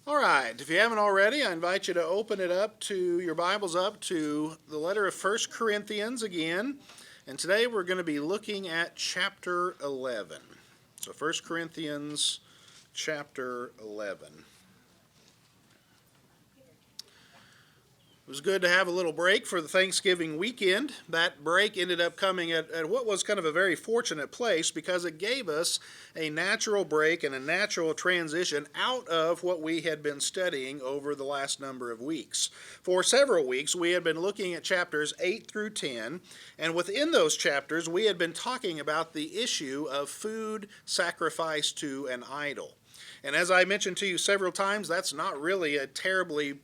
All right, if you haven't already, I invite you to open it up to your Bibles up to the letter of First Corinthians again. And today we're going to be looking at chapter 11. So First Corinthians chapter 11. It was good to have a little break for the Thanksgiving weekend. That break ended up coming at what was kind of a very fortunate place because it gave us a natural break and a natural transition out of what we had been studying over the last number of weeks. For several weeks, we had been looking at chapters 8 through 10, and within those chapters, we had been talking about the issue of food sacrificed to an idol. And as I mentioned to you several times, that's not really a terribly,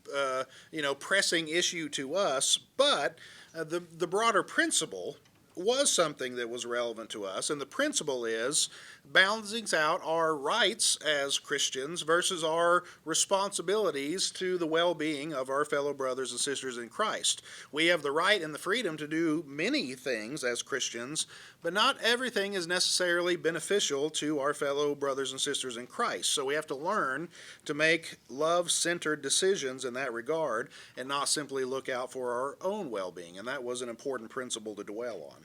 pressing issue to us. But the broader principle was something that was relevant to us, and the principle is balancing out our rights as Christians versus our responsibilities to the well-being of our fellow brothers and sisters in Christ. We have the right and the freedom to do many things as Christians, but not everything is necessarily beneficial to our fellow brothers and sisters in Christ. So we have to learn to make love-centered decisions in that regard and not simply look out for our own well-being, and that was an important principle to dwell on.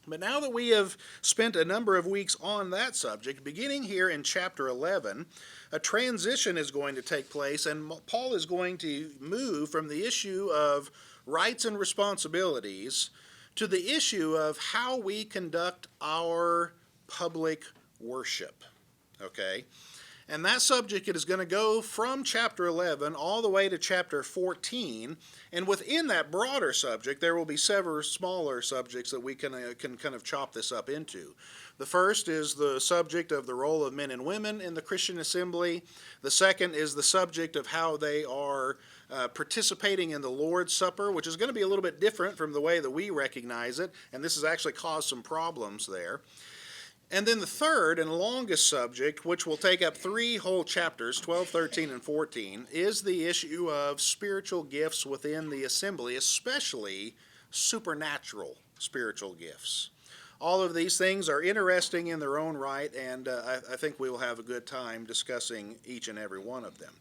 But now that we have spent a number of weeks on that subject, beginning here in chapter 11, a transition is going to take place, and Paul is going to move from the issue of rights and responsibilities to the issue of how we conduct our public worship. Okay? And that subject is going to go from chapter 11 all the way to chapter 14. And within that broader subject, there will be several smaller subjects that we can kind of chop this up into. The first is the subject of the role of men and women in the Christian assembly. The second is the subject of how they are participating in the Lord's Supper, which is going to be a little bit different from the way that we recognize it. And this has actually caused some problems there. And then the third and longest subject, which will take up 3 whole chapters, 12, 13, and 14, is the issue of spiritual gifts within the assembly, especially supernatural spiritual gifts. All of these things are interesting in their own right, and I think we will have a good time discussing each and every one of them.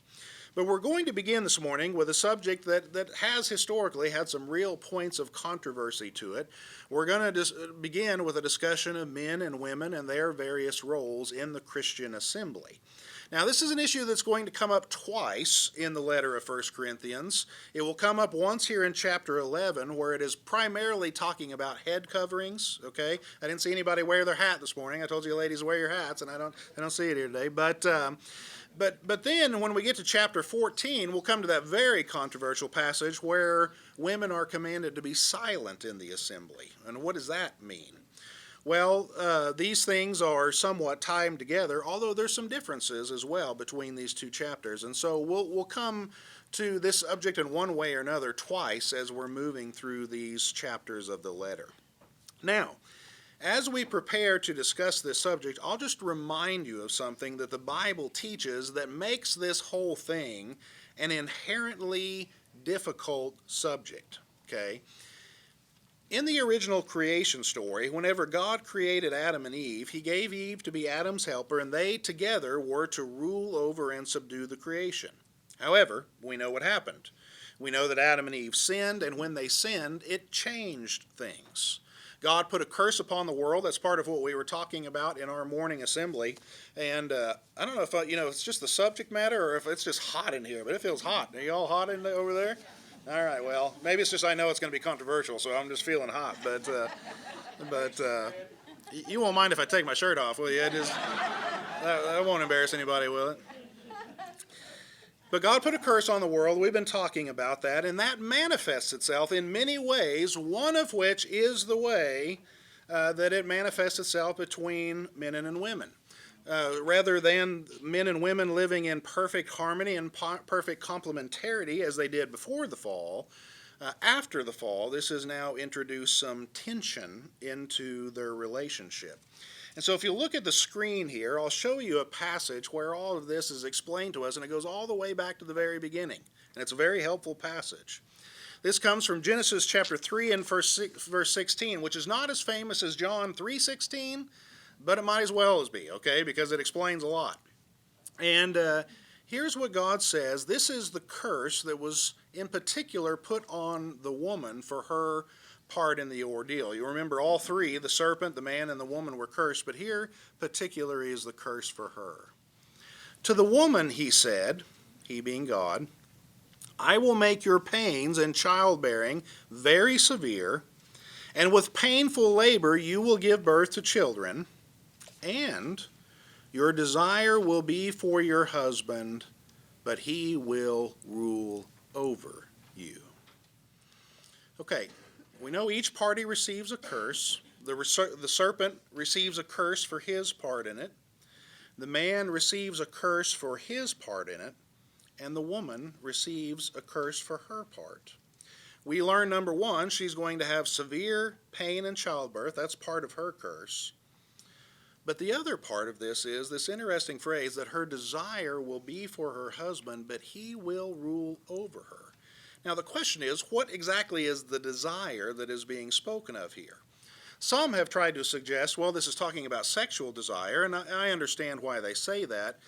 But we're going to begin this morning with a subject that has historically had some real points of controversy to it. We're going to begin with a discussion of men and women and their various roles in the Christian assembly. Now, this is an issue that's going to come up twice in the letter of 1 Corinthians. It will come up once here in chapter 11, where it is primarily talking about head coverings. Okay, I didn't see anybody wear their hat this morning. I told you ladies wear your hats, and I don't see it here today. But then when we get to chapter 14, we'll come to that very controversial passage where women are commanded to be silent in the assembly. And what does that mean? Well, these things are somewhat tied together, although there's some differences as well between these two chapters. And so we'll come to this subject in one way or another twice as we're moving through these chapters of the letter. Now, as we prepare to discuss this subject, I'll just remind you of something that the Bible teaches that makes this whole thing an inherently difficult subject. Okay? In the original creation story, whenever God created Adam and Eve, he gave Eve to be Adam's helper, and they together were to rule over and subdue the creation. However, we know what happened. We know that Adam and Eve sinned, and when they sinned, it changed things. God put a curse upon the world. That's part of what we were talking about in our morning assembly. And I don't know if it's just the subject matter or if it's just hot in here, but it feels hot. Are you all hot over there? All right, well, maybe it's just I know it's going to be controversial, so I'm just feeling hot. But you won't mind if I take my shirt off, will you? That won't embarrass anybody, will it? But God put a curse on the world. We've been talking about that, and that manifests itself in many ways, one of which is the way that it manifests itself between men and women. Rather than men and women living in perfect harmony and perfect complementarity as they did before the fall, after the fall, this has now introduced some tension into their relationship. And so if you look at the screen here, I'll show you a passage where all of this is explained to us, and it goes all the way back to the very beginning. And it's a very helpful passage. This comes from Genesis chapter 3 and verse 16, which is not as famous as John 3:16, but it might as well as be, okay, because it explains a lot. And Here's what God says. This is the curse that was in particular put on the woman for her part in the ordeal. You remember all three, the serpent, the man, and the woman were cursed, but here particularly is the curse for her. To the woman he said, he being God, I will make your pains in childbearing very severe, and with painful labor you will give birth to children, and your desire will be for your husband, but he will rule over you. Okay, we know each party receives a curse. The serpent receives a curse for his part in it. The man receives a curse for his part in it. And the woman receives a curse for her part. We learn, number one, she's going to have severe pain in childbirth. That's part of her curse. But the other part of this is this interesting phrase that her desire will be for her husband, but he will rule over her. Now the question is, what exactly is the desire that is being spoken of here? Some have tried to suggest, well, this is talking about sexual desire, and I understand why they say that.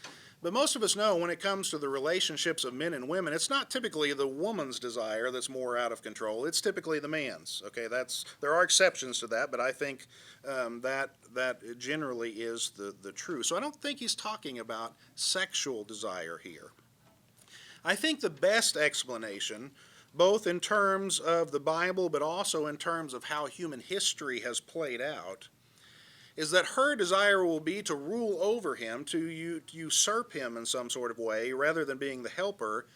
But most of us know when it comes to the relationships of men and women, it's not typically the woman's desire that's more out of control. It's typically the man's. Okay, there are exceptions to that, but I think that generally is the truth. So I don't think he's talking about sexual desire here. I think the best explanation, both in terms of the Bible but also in terms of how human history has played out, is that her desire will be to rule over him, to usurp him in some sort of way, rather than being the helper,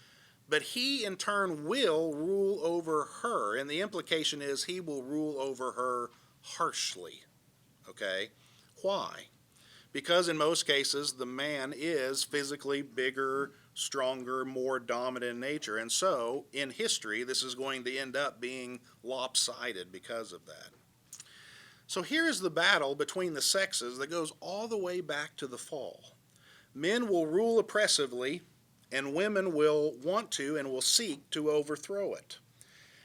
but he in turn will rule over her, and the implication is he will rule over her harshly. Okay? Why? Because in most cases the man is physically bigger, stronger, more dominant in nature, and so in history this is going to end up being lopsided because of that. So here is the battle between the sexes that goes all the way back to the fall. Men will rule oppressively, and women will want to and will seek to overthrow it.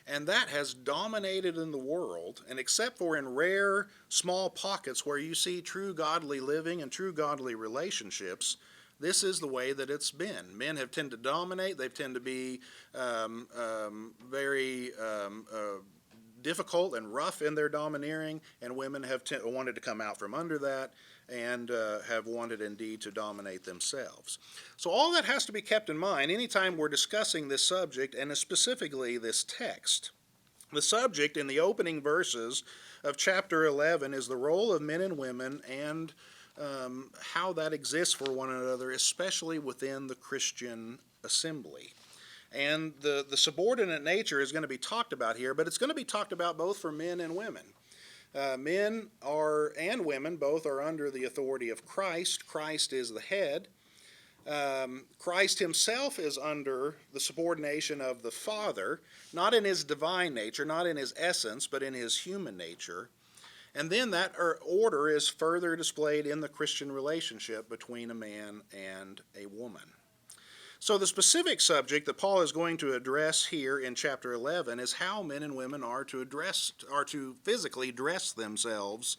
And that has dominated in the world, and except for in rare, small pockets where you see true godly living and true godly relationships, this is the way that it's been. Men have tended to dominate. They've tended to be very difficult and rough in their domineering, and women have wanted to come out from under that and have wanted indeed to dominate themselves. So all that has to be kept in mind anytime we're discussing this subject, and specifically this text. The subject in the opening verses of chapter 11 is the role of men and women and how that exists for one another, especially within the Christian assembly. And the subordinate nature is going to be talked about here, but it's going to be talked about both for men and women. Men and women both are under the authority of Christ. Christ is the head. Christ himself is under the subordination of the Father, not in his divine nature, not in his essence, but in his human nature. And then that order is further displayed in the Christian relationship between a man and a woman. So the specific subject that Paul is going to address here in chapter 11 is how men and women are to physically dress themselves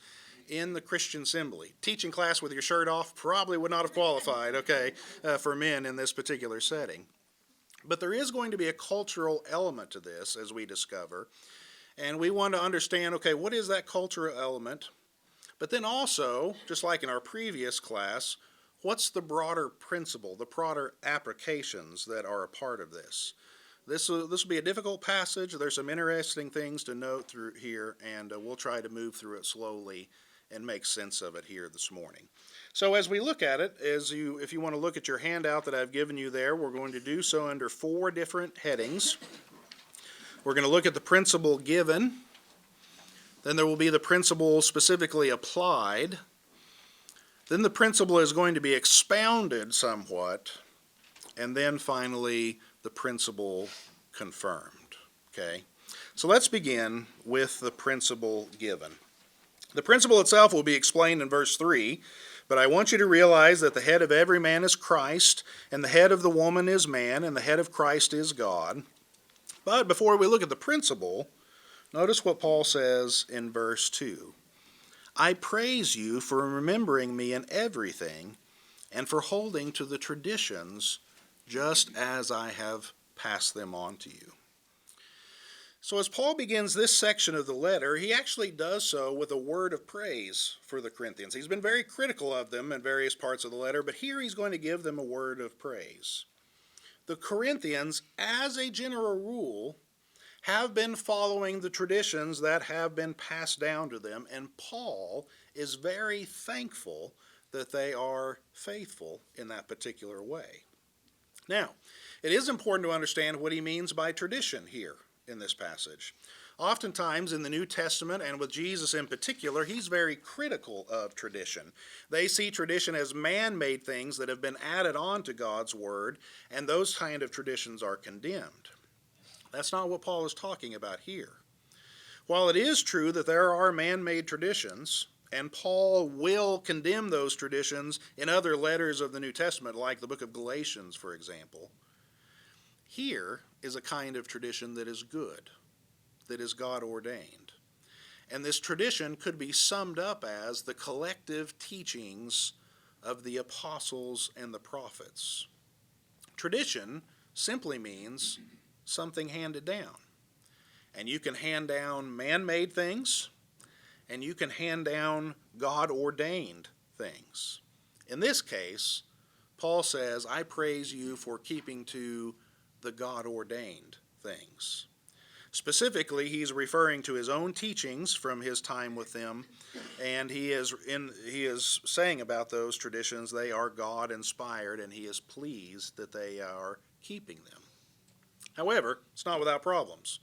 in the Christian assembly. Teaching class with your shirt off probably would not have qualified, for men in this particular setting. But there is going to be a cultural element to this, as we discover, and we want to understand, what is that cultural element? But then also, just like in our previous class, what's the broader principle, the broader applications that are a part of this? This will be a difficult passage. There's some interesting things to note through here, and we'll try to move through it slowly and make sense of it here this morning. So as we look at it, if you want to look at your handout that I've given you there, we're going to do so under 4 different headings. We're going to look at the principle given. Then there will be the principle specifically applied. Then the principle is going to be expounded somewhat, and then finally the principle confirmed. Okay? So let's begin with the principle given. The principle itself will be explained in verse 3, but I want you to realize that the head of every man is Christ, and the head of the woman is man, and the head of Christ is God. But before we look at the principle, notice what Paul says in verse 2. I praise you for remembering me in everything and for holding to the traditions just as I have passed them on to you. So as Paul begins this section of the letter, he actually does so with a word of praise for the Corinthians. He's been very critical of them in various parts of the letter, but here he's going to give them a word of praise. The Corinthians, as a general rule, have been following the traditions that have been passed down to them, and Paul is very thankful that they are faithful in that particular way. Now, it is important to understand what he means by tradition here in this passage. Oftentimes in the New Testament, and with Jesus in particular, he's very critical of tradition. They see tradition as man-made things that have been added on to God's word, and those kind of traditions are condemned. That's not what Paul is talking about here. While it is true that there are man-made traditions, and Paul will condemn those traditions in other letters of the New Testament, like the book of Galatians, for example, here is a kind of tradition that is good, that is God-ordained. And this tradition could be summed up as the collective teachings of the apostles and the prophets. Tradition simply means something handed down. And you can hand down man-made things, and you can hand down God-ordained things. In this case, Paul says, I praise you for keeping to the God-ordained things. Specifically, he's referring to his own teachings from his time with them, and he is saying about those traditions they are God-inspired, and he is pleased that they are keeping them. However, it's not without problems.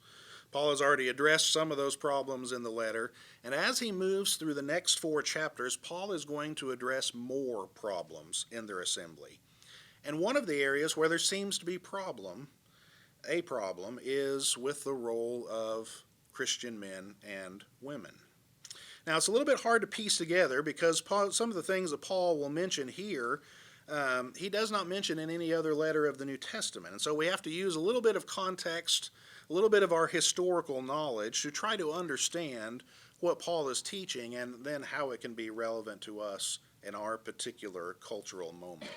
Paul has already addressed some of those problems in the letter, and as he moves through the next 4 chapters, Paul is going to address more problems in their assembly. And one of the areas where there seems to be a problem is with the role of Christian men and women. Now, it's a little bit hard to piece together because some of the things that Paul will mention here, he does not mention in any other letter of the New Testament. And so we have to use a little bit of context, a little bit of our historical knowledge to try to understand what Paul is teaching and then how it can be relevant to us in our particular cultural moment.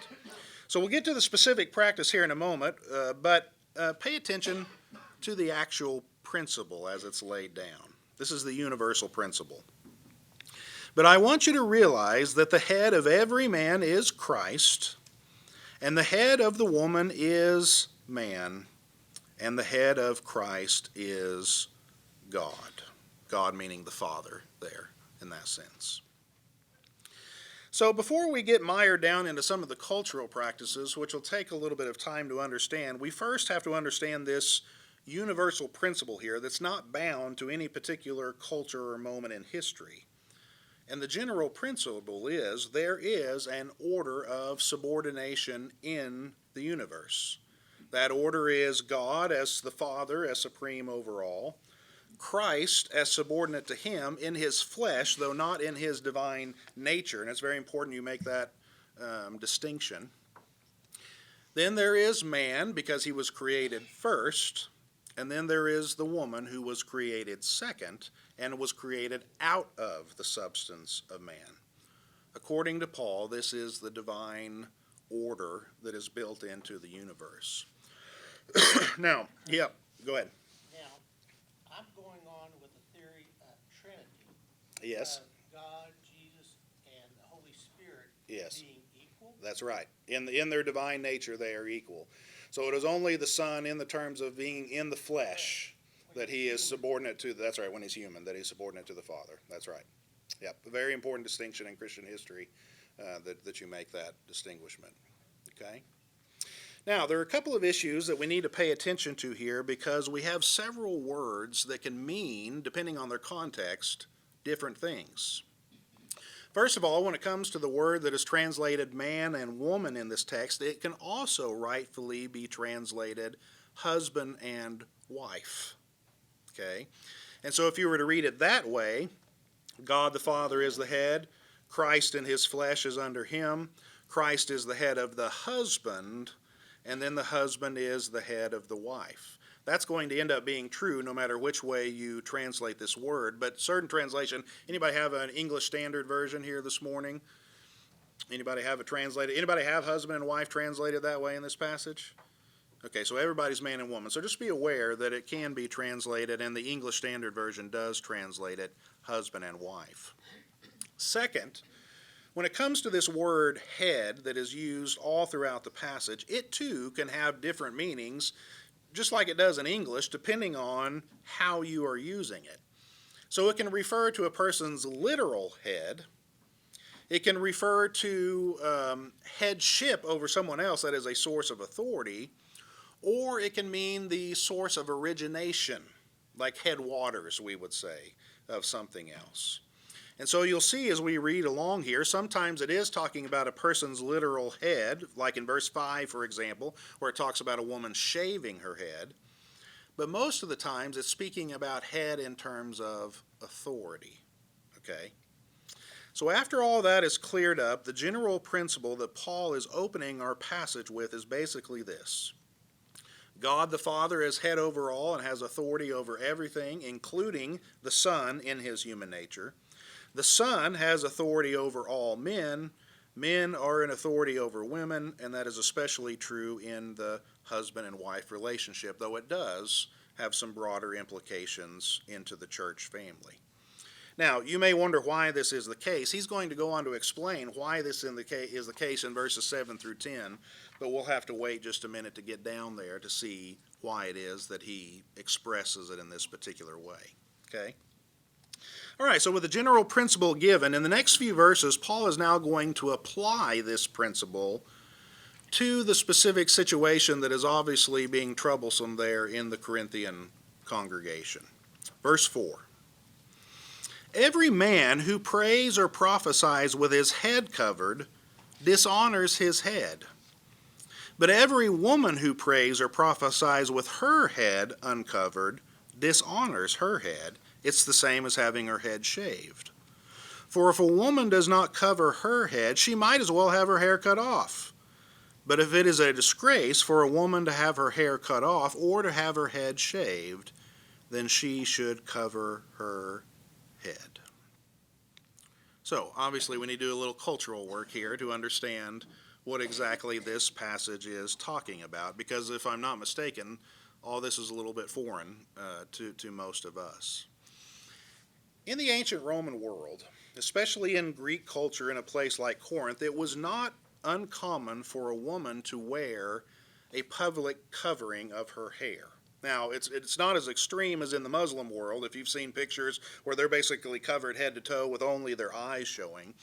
So we'll get to the specific practice here in a moment, but pay attention to the actual principle as it's laid down. This is the universal principle. But I want you to realize that the head of every man is Christ, and the head of the woman is man, and the head of Christ is God. God meaning the Father there in that sense. So before we get mired down into some of the cultural practices, which will take a little bit of time to understand, we first have to understand this universal principle here that's not bound to any particular culture or moment in history. And the general principle is there is an order of subordination in the universe. That order is God as the Father, as supreme over all, Christ as subordinate to him in his flesh, though not in his divine nature. And it's very important you make that distinction. Then there is man, because he was created first. And then there is the woman, who was created second and was created out of the substance of man. According to Paul, this is the divine order that is built into the universe. Now, go ahead. I'm going on with the theory of Trinity. Yes. God, Jesus, and the Holy Spirit being equal. That's right. In their divine nature, they are equal. So it is only the Son, in the terms of being in the flesh, that he is subordinate to. That's right. When he's human, that he's subordinate to the Father. That's right. Yep. A very important distinction in Christian history that you make that distinguishment. Okay. Now, there are a couple of issues that we need to pay attention to here because we have several words that can mean, depending on their context, different things. First of all, when it comes to the word that is translated man and woman in this text, it can also rightfully be translated husband and wife. Okay? And so if you were to read it that way, God the Father is the head, Christ in his flesh is under him, Christ is the head of the husband, and then the husband is the head of the wife. That's going to end up being true no matter which way you translate this word. But certain translation, anybody have an English Standard Version here this morning? Anybody have it translated? Anybody have husband and wife translated that way in this passage? Okay, so everybody's man and woman. So just be aware that it can be translated, and the English Standard Version does translate it husband and wife. Second, when it comes to this word head that is used all throughout the passage, it too can have different meanings, just like it does in English, depending on how you are using it. So it can refer to a person's literal head. It can refer to headship over someone else, that is a source of authority, or it can mean the source of origination, like headwaters, we would say, of something else. And so you'll see as we read along here, sometimes it is talking about a person's literal head, like in verse 5, for example, where it talks about a woman shaving her head. But most of the times it's speaking about head in terms of authority. Okay? So after all that is cleared up, the general principle that Paul is opening our passage with is basically this. God the Father is head over all and has authority over everything, including the Son in his human nature. The Son has authority over all men. Men are in authority over women, and that is especially true in the husband and wife relationship, though it does have some broader implications into the church family. Now, you may wonder why this is the case. He's going to go on to explain why this is the case in verses 7 through 10, but we'll have to wait just a minute to get down there to see why it is that he expresses it in this particular way. Okay? All right, so with the general principle given, in the next few verses, Paul is now going to apply this principle to the specific situation that is obviously being troublesome there in the Corinthian congregation. Verse 4. Every man who prays or prophesies with his head covered dishonors his head. But every woman who prays or prophesies with her head uncovered dishonors her head. It's the same as having her head shaved. For if a woman does not cover her head, she might as well have her hair cut off. But if it is a disgrace for a woman to have her hair cut off or to have her head shaved, then she should cover her head. So, obviously, we need to do a little cultural work here to understand what exactly this passage is talking about, because if I'm not mistaken, all this is a little bit foreign to most of us. In the ancient Roman world, especially in Greek culture in a place like Corinth, it was not uncommon for a woman to wear a public covering of her hair. Now, it's not as extreme as in the Muslim world, if you've seen pictures where they're basically covered head to toe with only their eyes showing.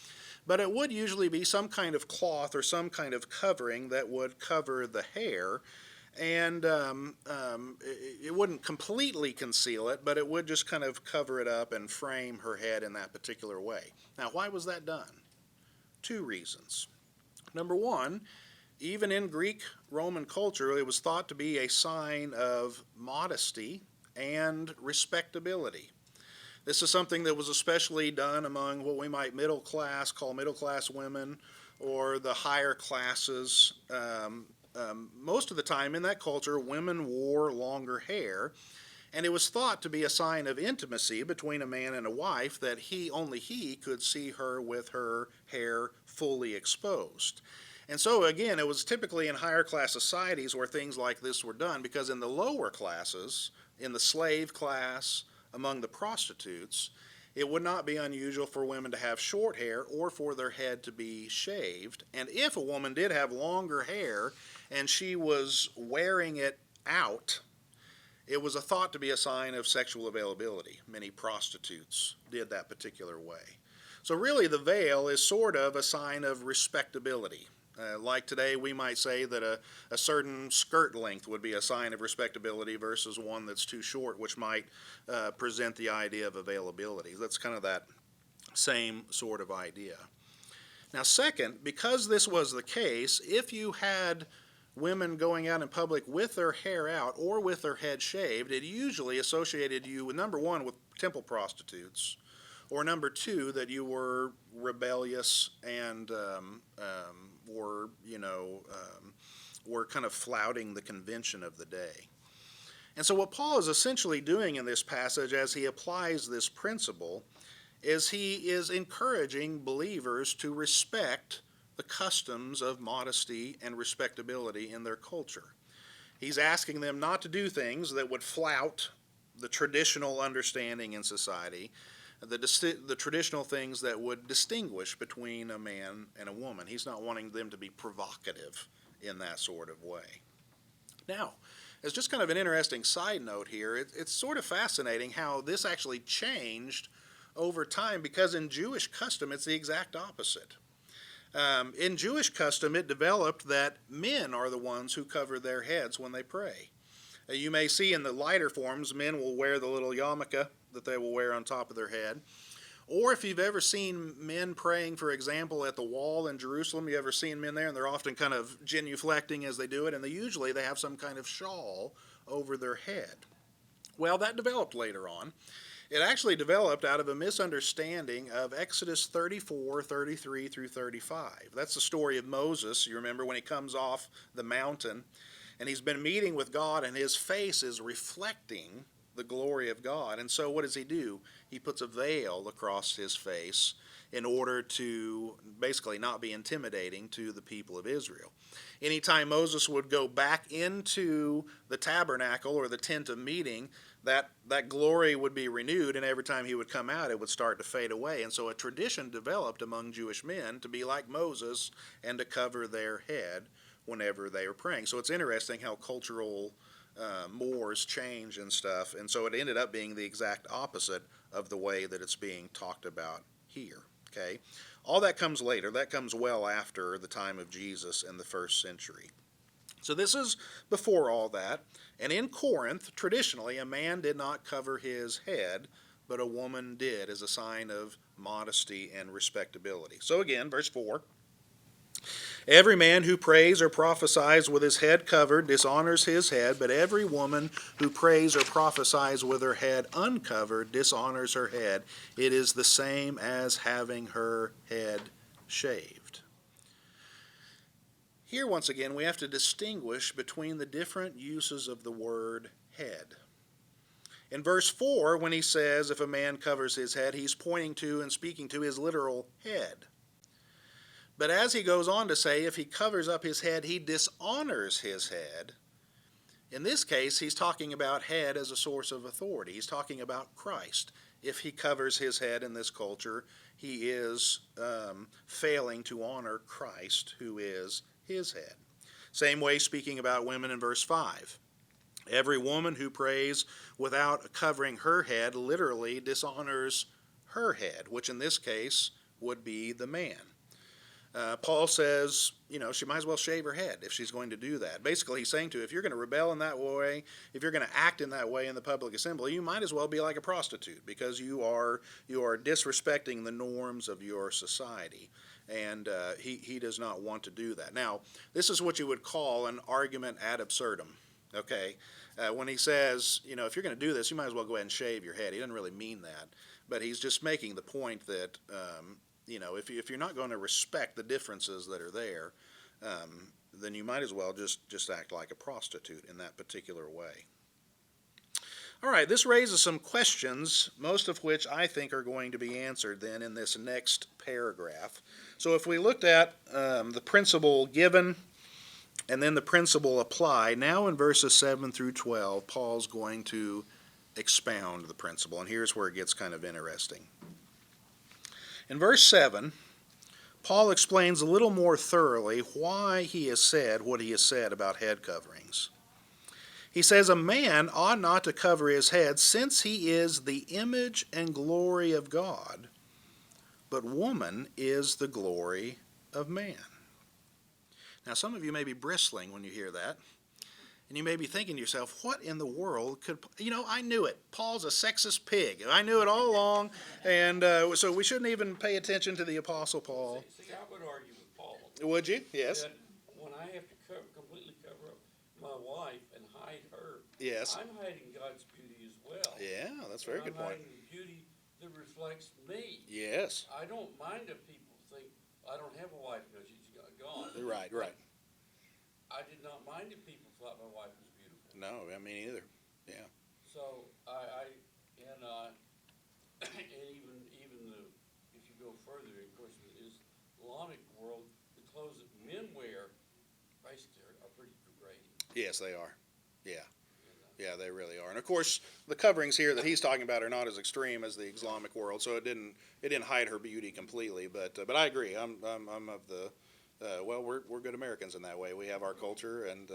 But it would usually be some kind of cloth or some kind of covering that would cover the hair. And it wouldn't completely conceal it, but it would just kind of cover it up and frame her head in that particular way. Now, why was that done? Two reasons. Number one, even in Greek Roman culture, it was thought to be a sign of modesty and respectability. This is something that was especially done among what we might call middle class women, or the higher classes. Most of the time in that culture, women wore longer hair, and it was thought to be a sign of intimacy between a man and a wife that only he could see her with her hair fully exposed. And so, again, it was typically in higher class societies where things like this were done, because in the lower classes, in the slave class, among the prostitutes, it would not be unusual for women to have short hair or for their head to be shaved. And if a woman did have longer hair and she was wearing it out, it was thought to be a sign of sexual availability. Many prostitutes did that particular way. So really the veil is sort of a sign of respectability. Like today, we might say that a certain skirt length would be a sign of respectability versus one that's too short, which might present the idea of availability. That's kind of that same sort of idea. Now, second, because this was the case, if you had women going out in public with their hair out or with their head shaved, it usually associated you with, number one, with temple prostitutes, or number two, that you were rebellious and were kind of flouting the convention of the day. And so what Paul is essentially doing in this passage as he applies this principle is he is encouraging believers to respect the customs of modesty and respectability in their culture. He's asking them not to do things that would flout the traditional understanding in society, the traditional things that would distinguish between a man and a woman. He's not wanting them to be provocative in that sort of way. Now, as just kind of an interesting side note here, it's sort of fascinating how this actually changed over time, because in Jewish custom it's the exact opposite. In Jewish custom, it developed that men are the ones who cover their heads when they pray. You may see in the lighter forms, men will wear the little yarmulke that they will wear on top of their head. Or if you've ever seen men praying, for example, at the wall in Jerusalem, you ever seen men there, and they're often kind of genuflecting as they do it, and usually they have some kind of shawl over their head. Well, that developed later on. It actually developed out of a misunderstanding of Exodus 34, 33 through 35. That's the story of Moses, you remember, when he comes off the mountain, and he's been meeting with God, and his face is reflecting the glory of God. And so what does he do? He puts a veil across his face in order to basically not be intimidating to the people of Israel. Anytime Moses would go back into the tabernacle or the tent of meeting, that glory would be renewed, and every time he would come out, it would start to fade away. And so a tradition developed among Jewish men to be like Moses and to cover their head whenever they were praying. So it's interesting how cultural mores change and stuff, and so it ended up being the exact opposite of the way that it's being talked about here. Okay, all that comes later. That comes well after the time of Jesus in the first century. So this is before all that. And in Corinth, traditionally, a man did not cover his head, but a woman did, as a sign of modesty and respectability. So again, verse 4. Every man who prays or prophesies with his head covered dishonors his head, but every woman who prays or prophesies with her head uncovered dishonors her head. It is the same as having her head shaved. Here, once again, we have to distinguish between the different uses of the word head. In verse 4, when he says, if a man covers his head, he's pointing to and speaking to his literal head. But as he goes on to say, if he covers up his head, he dishonors his head. In this case, he's talking about head as a source of authority. He's talking about Christ. If he covers his head in this culture, he is failing to honor Christ, who is his head. Same way speaking about women in verse 5. Every woman who prays without covering her head literally dishonors her head, which in this case would be the man. Paul says, she might as well shave her head if she's going to do that. Basically, he's saying to her, if you're going to rebel in that way, if you're going to act in that way in the public assembly, you might as well be like a prostitute, because you are disrespecting the norms of your society. And he does not want to do that. Now, this is what you would call an argument ad absurdum. Okay, when he says, if you're going to do this, you might as well go ahead and shave your head. He doesn't really mean that, but he's just making the point that if you're not going to respect the differences that are there, then you might as well just act like a prostitute in that particular way. All right, this raises some questions, most of which I think are going to be answered then in this next paragraph. So if we looked at the principle given and then the principle applied, now in verses 7 through 12, Paul's going to expound the principle, and here's where it gets kind of interesting. In verse 7, Paul explains a little more thoroughly why he has said what he has said about head coverings. He says, a man ought not to cover his head, since he is the image and glory of God, but woman is the glory of man. Now, some of you may be bristling when you hear that, and you may be thinking to yourself, what in the world could, I knew it. Paul's a sexist pig. I knew it all along, and so we shouldn't even pay attention to the Apostle Paul. See, I would argue with Paul. Would you? Yes. That when I have to completely cover up my wife and hide her, Yes. I'm hiding God's beauty as well. Yeah, that's a very good point. I'm hiding the beauty that reflects me. Yes. I don't mind if people think I don't have a wife because she's gone. Right. I did not mind if people thought my wife was beautiful. No, I mean either. Yeah. So and even if you go further, of course, in the Islamic world, the clothes that men wear basically are pretty degrading. Yes, they are. Yeah. You know? Yeah, they really are. And of course, the coverings here that he's talking about are not as extreme as the Islamic world, so it didn't hide her beauty completely. But I agree. I'm of the well, we're good Americans in that way. We have our culture, and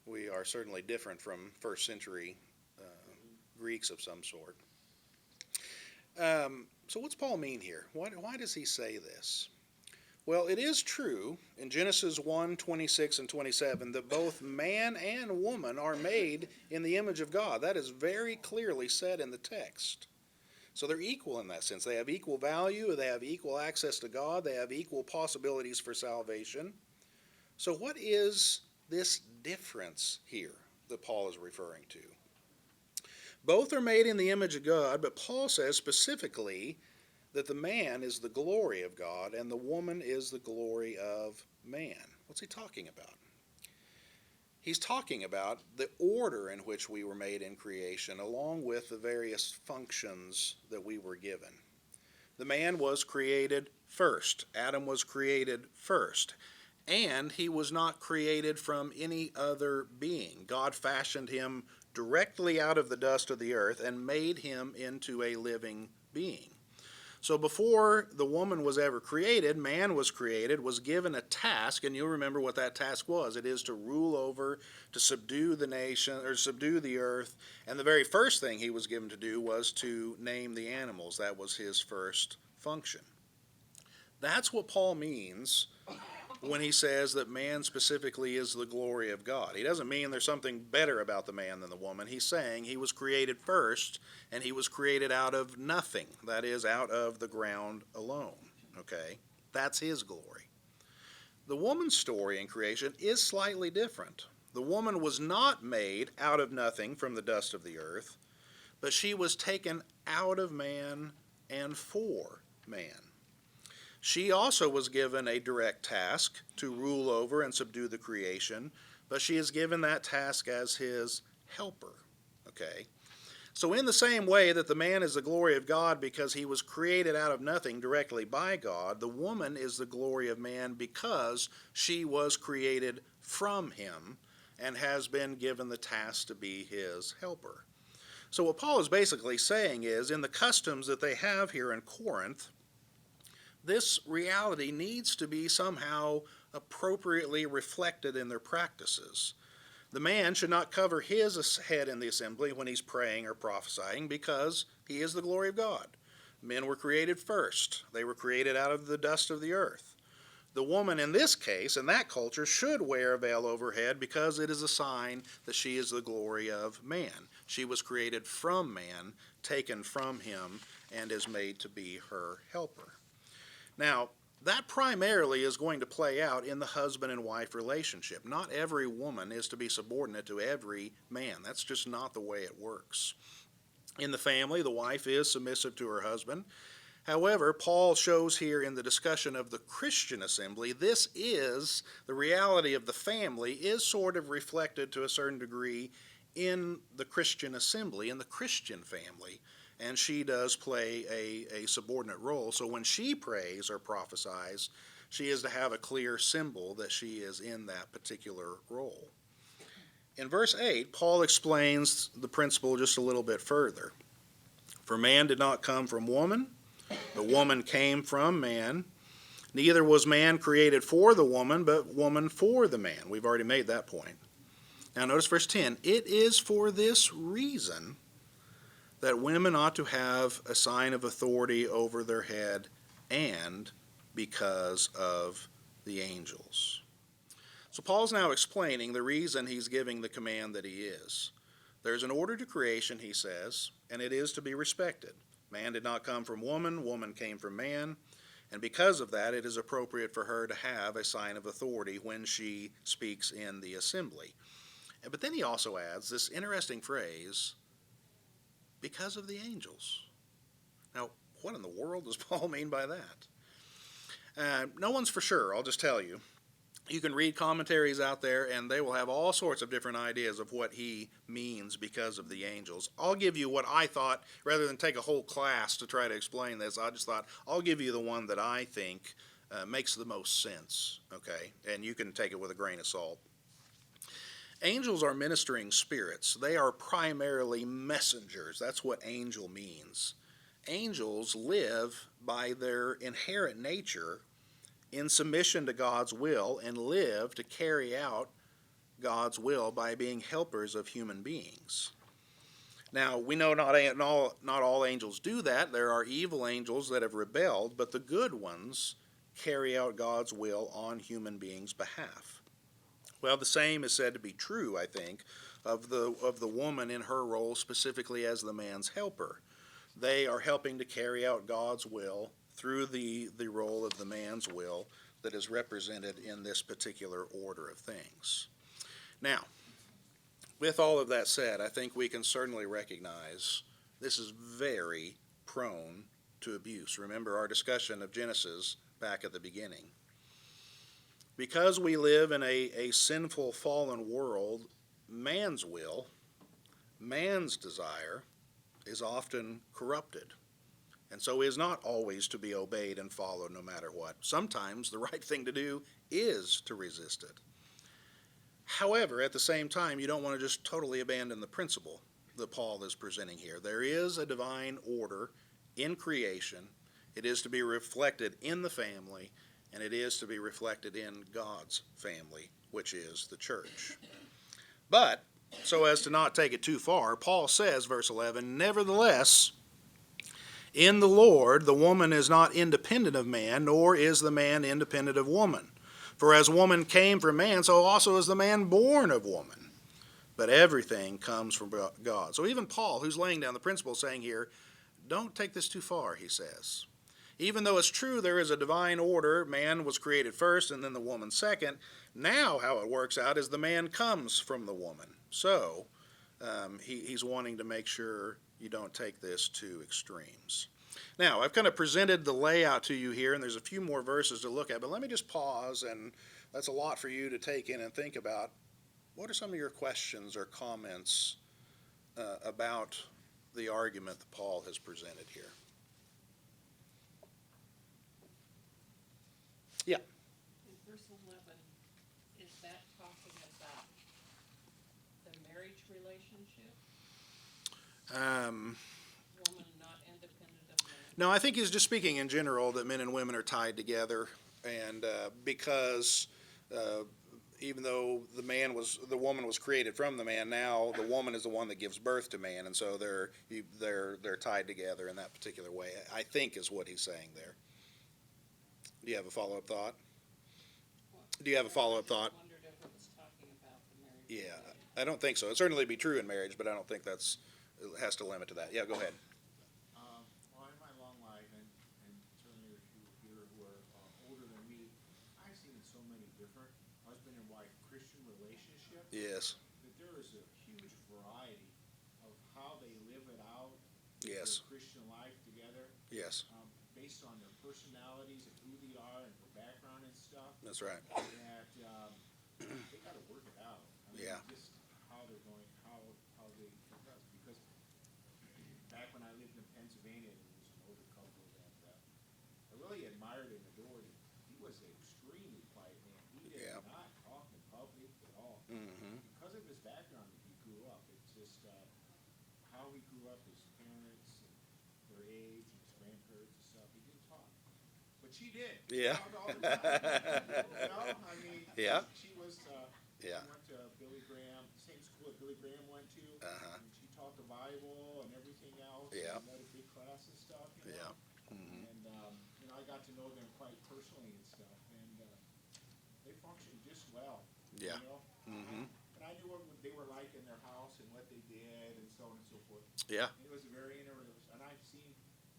we are certainly different from first century Greeks of some sort. So what's Paul mean here? Why does he say this? Well, it is true in Genesis 1:26 and 27 that both man and woman are made in the image of God. That is very clearly said in the text. So they're equal in that sense. They have equal value, they have equal access to God, they have equal possibilities for salvation. So what is this difference here that Paul is referring to? Both are made in the image of God, but Paul says specifically that the man is the glory of God and the woman is the glory of man. What's he talking about? He's talking about the order in which we were made in creation, along with the various functions that we were given. The man was created first. Adam was created first. And he was not created from any other being. God fashioned him directly out of the dust of the earth and made him into a living being. So before the woman was ever created, man was created, was given a task, and you'll remember what that task was. It is to rule over, to subdue the nation, or subdue the earth, and the very first thing he was given to do was to name the animals. That was his first function. That's what Paul means when he says that man specifically is the glory of God. He doesn't mean there's something better about the man than the woman. He's saying he was created first, and he was created out of nothing. That is, out of the ground alone. Okay? That's his glory. The woman's story in creation is slightly different. The woman was not made out of nothing from the dust of the earth, but she was taken out of man and for man. She also was given a direct task to rule over and subdue the creation, but she is given that task as his helper. Okay? So in the same way that the man is the glory of God because he was created out of nothing directly by God, the woman is the glory of man because she was created from him and has been given the task to be his helper. So what Paul is basically saying is, in the customs that they have here in Corinth, this reality needs to be somehow appropriately reflected in their practices. The man should not cover his head in the assembly when he's praying or prophesying because he is the glory of God. Men were created first. They were created out of the dust of the earth. The woman in this case, in that culture, should wear a veil over her head because it is a sign that she is the glory of man. She was created from man, taken from him, and is made to be her helper. Now, that primarily is going to play out in the husband and wife relationship. Not every woman is to be subordinate to every man. That's just not the way it works. In the family, the wife is submissive to her husband. However, Paul shows here in the discussion of the Christian assembly, this is the reality of the family is sort of reflected to a certain degree in the Christian assembly, in the Christian family. And she does play a subordinate role. So when she prays or prophesies, she is to have a clear symbol that she is in that particular role. In verse 8, Paul explains the principle just a little bit further. For man did not come from woman, the woman came from man. Neither was man created for the woman, but woman for the man. We've already made that point. Now notice verse 10. It is for this reason that women ought to have a sign of authority over their head, and because of the angels. So Paul's now explaining the reason he's giving the command that he is. There's an order to creation, he says, and it is to be respected. Man did not come from woman, woman came from man, and because of that, it is appropriate for her to have a sign of authority when she speaks in the assembly. But then he also adds this interesting phrase, because of the angels. Now, what in the world does Paul mean by that? No one's for sure, I'll just tell you. You can read commentaries out there, and they will have all sorts of different ideas of what he means because of the angels. I'll give you what I thought, rather than take a whole class to try to explain this, I just thought I'll give you the one that I think makes the most sense, okay? And you can take it with a grain of salt. Angels are ministering spirits. They are primarily messengers. That's what angel means. Angels live by their inherent nature in submission to God's will and live to carry out God's will by being helpers of human beings. Now, we know not all angels do that. There are evil angels that have rebelled, but the good ones carry out God's will on human beings' behalf. Well, the same is said to be true, I think, of the woman in her role specifically as the man's helper. They are helping to carry out God's will through the role of the man's will that is represented in this particular order of things. Now, with all of that said, I think we can certainly recognize this is very prone to abuse. Remember our discussion of Genesis back at the beginning. Because we live in a sinful, fallen world, man's will, man's desire, is often corrupted, and so is not always to be obeyed and followed no matter what. Sometimes the right thing to do is to resist it. However, at the same time, you don't want to just totally abandon the principle that Paul is presenting here. There is a divine order in creation. It is to be reflected in the family, and it is to be reflected in God's family, which is the church. But, so as to not take it too far, Paul says, verse 11, "Nevertheless, in the Lord, the woman is not independent of man, nor is the man independent of woman. For as woman came from man, so also is the man born of woman. But everything comes from God." So even Paul, who's laying down the principle, saying here, don't take this too far, he says. Even though it's true there is a divine order, man was created first and then the woman second, now how it works out is the man comes from the woman. So he's wanting to make sure you don't take this to extremes. Now, I've kind of presented the layout to you here, and there's a few more verses to look at, but let me just pause, and that's a lot for you to take in and think about. What are some of your questions or comments about the argument that Paul has presented here? Yeah. In verse 11, is that talking about the marriage relationship? Woman not independent of man? No, I think he's just speaking in general that men and women are tied together, and because even though the woman was created from the man, now the woman is the one that gives birth to man, and so they're tied together in that particular way, I think is what he's saying there. Do you have a follow-up thought? Do you have a follow-up thought? I wondered if it was talking about the marriage. Yeah, relationship. I don't think so. It'd certainly be true in marriage, but I don't think it has to limit to that. Yeah, go ahead. Well, in my long life, and certainly there's people here who are older than me, I've seen so many different husband and wife Christian relationships. Yes. That there is a huge variety of how they live it out. Yes. Their Christian life together. Yes. Based on their personalities and who they are and their background and stuff. That's right. That they got to work it out. I mean, Yeah. Just how they're going, how they progress. Because back when I lived in Pennsylvania, there was an older couple that I really admired and adored. He was an extremely quiet man. He did Yeah. not talk in public at all. Mm-hmm. Because of his background that he grew up, it's just how he grew up, his parents, and their age, and his grandparents and stuff. He didn't talk. But she did. Yeah. She talked all the time. You know, I mean, Yeah. she was, Yeah. she went to Billy Graham, same school that Billy Graham went to. Uh-huh. And she taught the Bible and everything else. Yeah. And led a big class and stuff, you know. Yeah. Mm-hmm. And, I got to know them quite personally and stuff. And they functioned just well. Yeah. You know? Mm-hmm. And I knew what they were like in their house and what they did and so on and so forth. Yeah. It was very interesting. And I've seen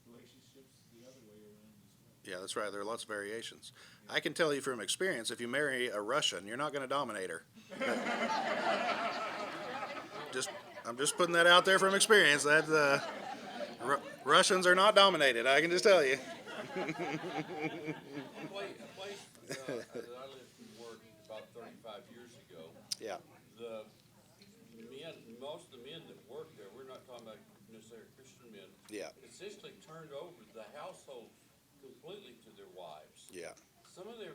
relationships the other way around as well. Yeah, that's right. There are lots of variations. I can tell you from experience, if you marry a Russian, you're not going to dominate her. I'm just putting that out there from experience. That Russians are not dominated. I can just tell you. A place that I lived and worked about 35 years ago, Yeah. the men, most of the men that worked there, we're not talking about necessarily Christian men, Yeah. essentially turned over the household completely to their wives. Yeah. Some of the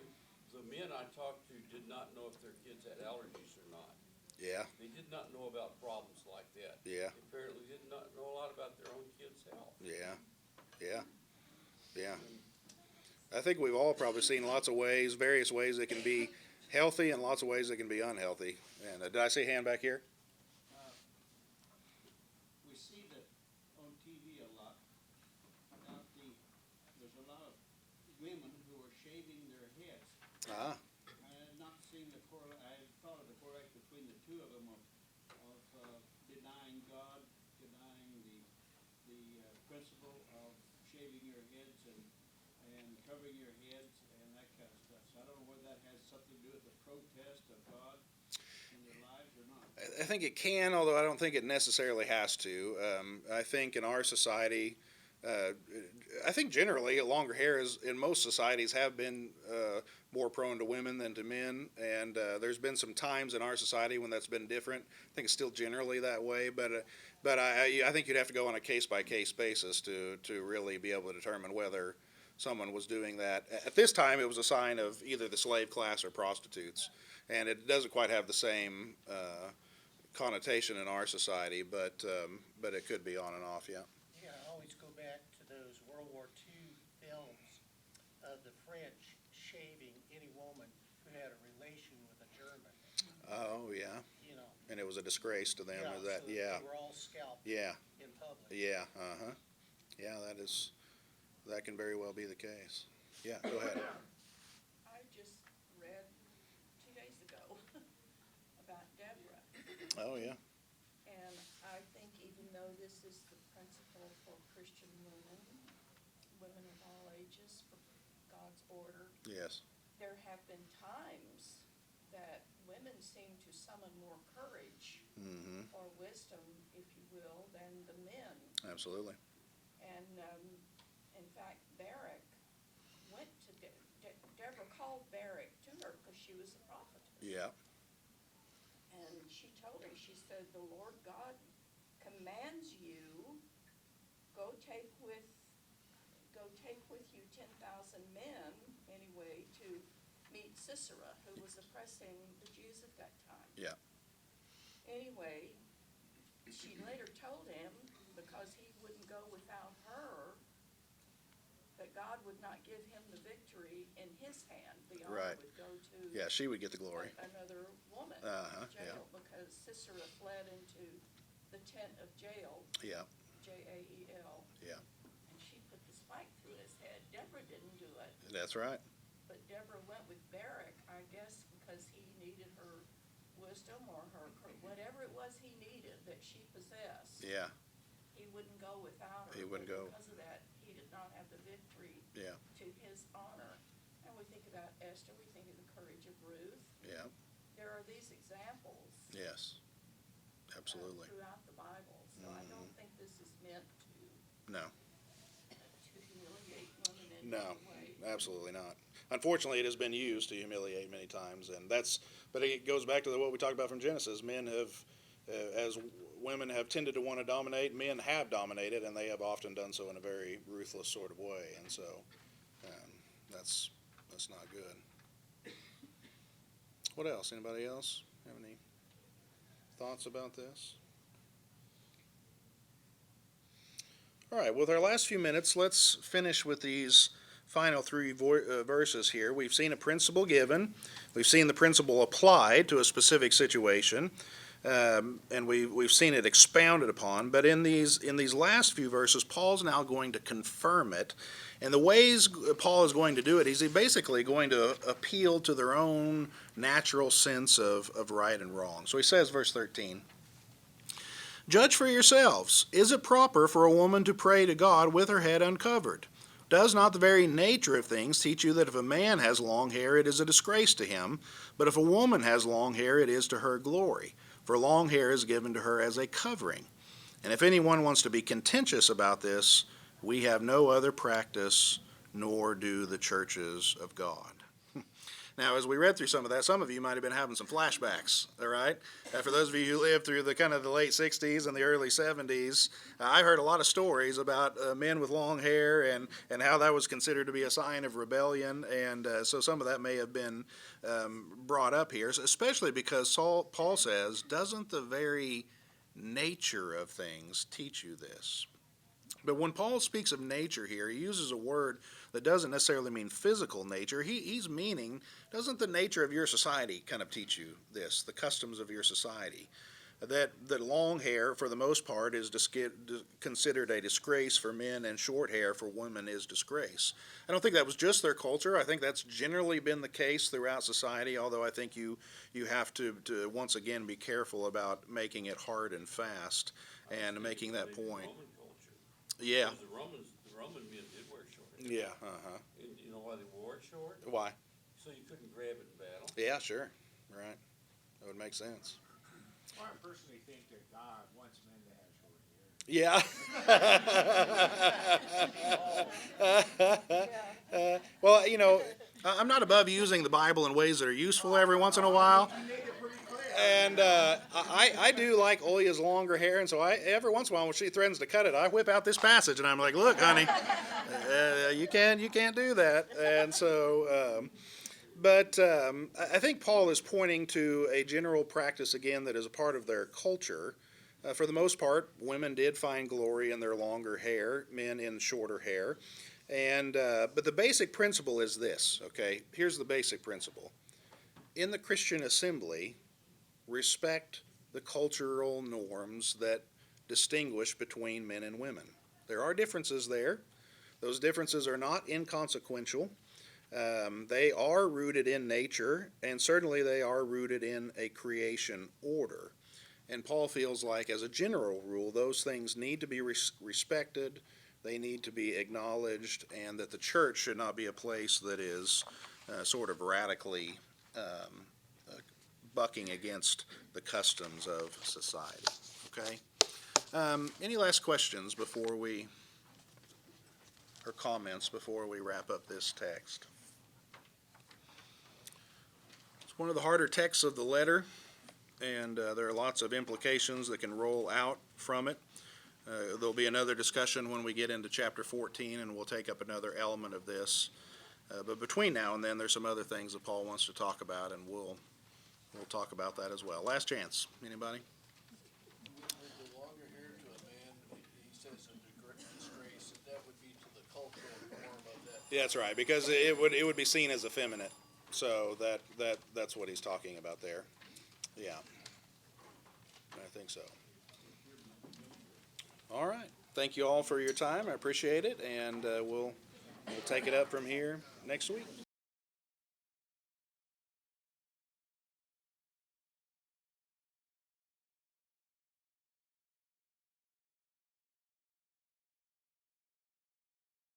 men I talked to did not know if their kids had allergies or not. Yeah, They did not know about problems like that. yeah, They apparently did not know a lot about their own kids' health. yeah, yeah, yeah. I think we've all probably seen lots of ways, various ways that can be healthy and lots of ways that can be unhealthy. And did I see a hand back here? We see that on TV a lot about there's a lot of women who are shaving their heads. Ah, I had not seen I had thought of the correlation between the two of them of denying God, denying the principle of shaving your heads and covering your heads and that kind of stuff. So I don't know whether that has something to do with the protest of God in their lives or not. I think it can, although I don't think it necessarily has to. I think in our society, I think generally longer hair is in most societies have been more prone to women than to men, and there's been some times in our society when that's been different. I think it's still generally that way, but I think you'd have to go on a case by case basis to really be able to determine whether someone was doing that. At this time, it was a sign of either the slave class or prostitutes, and it doesn't quite have the same connotation in our society, but it could be on and off, yeah. Yeah, I always go back to those World War II films of the French shaving any woman who had a relation with a German, Oh, yeah, you know. and it was a disgrace to them, Yeah, is that, so yeah, They were all scalped yeah, in public. yeah, uh-huh. Yeah, that can very well be the case. Yeah, go ahead. I just read 2 days ago about Deborah, Oh, yeah, and I think even though this is the principle for Christian women, women of all ages, for God's order, yes, there have been times that women seem to summon more courage mm-hmm, or wisdom, if you will, than the men. absolutely. And, in fact, Barak went to, Deborah called Barak to her because she was a prophetess. Yeah, And she told her, she said, the Lord God commands you, go take with you 10,000 men, anyway, to meet Sisera, who was oppressing the Jews at that time. yeah, Anyway, she later told him, because he wouldn't go without her, that God would not give him the victory in his hand. The honor Right. would go to yeah, she would get the glory. another woman Uh-huh, in jail, because Sisera fled into the tent of jail, Yeah, Jael, yeah, and she put the spike through his head. Deborah didn't do it, that's right. but Deborah went with Barak, I guess, because he needed her wisdom or her whatever it was he needed that she possessed. Yeah, He wouldn't go without her. He wouldn't but go. Because of that, he did not have the victory yeah, to his honor. And we think about Esther, we think of the courage of Ruth. yeah, There are these examples yes, absolutely. throughout the Bible. So I don't think this is meant No, to humiliate women in no, any way. absolutely not. Unfortunately, it has been used to humiliate many times, and but it goes back to what we talked about from Genesis. Men have, as women have tended to want to dominate, men have dominated, and they have often done so in a very ruthless sort of way, and so that's not good. What else? Anybody else have any thoughts about this? All right, with our last few minutes, let's finish with these final three verses here. We've seen a principle given. We've seen the principle applied to a specific situation. And we've seen it expounded upon. But in these last few verses, Paul's now going to confirm it. And the ways Paul is going to do it, he's basically going to appeal to their own natural sense of right and wrong. So he says, verse 13, "Judge for yourselves. Is it proper for a woman to pray to God with her head uncovered? Does not the very nature of things teach you that if a man has long hair, it is a disgrace to him, but if a woman has long hair, it is to her glory? For long hair is given to her as a covering. And if anyone wants to be contentious about this, we have no other practice, nor do the churches of God." Now, as we read through some of that, some of you might have been having some flashbacks, all right? For those of you who lived through the kind of the late 60s and the early 70s, I heard a lot of stories about men with long hair and how that was considered to be a sign of rebellion, and so some of that may have been brought up here, especially because Paul says, doesn't the very nature of things teach you this? But when Paul speaks of nature here, he uses a word that doesn't necessarily mean physical nature. He's meaning, doesn't the nature of your society kind of teach you this, the customs of your society? That long hair, for the most part, is considered a disgrace for men, and short hair for women is disgrace. I don't think that was just their culture. I think that's generally been the case throughout society, although I think you have to once again be careful about making it hard and fast and making that point. Roman culture. Yeah. Because the Roman men did wear short hair. Yeah, And you know why they wore it short? Why? So you couldn't grab it in battle. Yeah, sure. Right. That would make sense. Well, I personally think that God wants men to have short hair. Yeah. Well, you know, I'm not above using the Bible in ways that are useful every once in a while. He made it pretty clear. And I do like Olya's longer hair, and so every once in a while when she threatens to cut it, I whip out this passage, and I'm like, look, honey, you can't do that. And so, but I think Paul is pointing to a general practice again that is a part of their culture. For the most part, women did find glory in their longer hair, men in shorter hair. And but the basic principle is this, okay? Here's the basic principle. In the Christian assembly, respect the cultural norms that distinguish between men and women. There are differences there. Those differences are not inconsequential. They are rooted in nature, and certainly they are rooted in a creation order. And Paul feels like, as a general rule, those things need to be respected, they need to be acknowledged, and that the church should not be a place that is sort of radically bucking against the customs of society. Okay? Any last questions or comments before we wrap up this text? It's one of the harder texts of the letter, and there are lots of implications that can roll out from it. There'll be another discussion when we get into chapter 14, and we'll take up another element of this. But between now and then, there's some other things that Paul wants to talk about, and we'll talk about that as well. Last chance. Anybody? With the longer hair to a man, he says a disgrace, that would be to the cultural norm of that. Yeah, that's right, because it would be seen as effeminate. So that's what he's talking about there. Yeah, I think so. All right. Thank you all for your time. I appreciate it, and we'll take it up from here next week.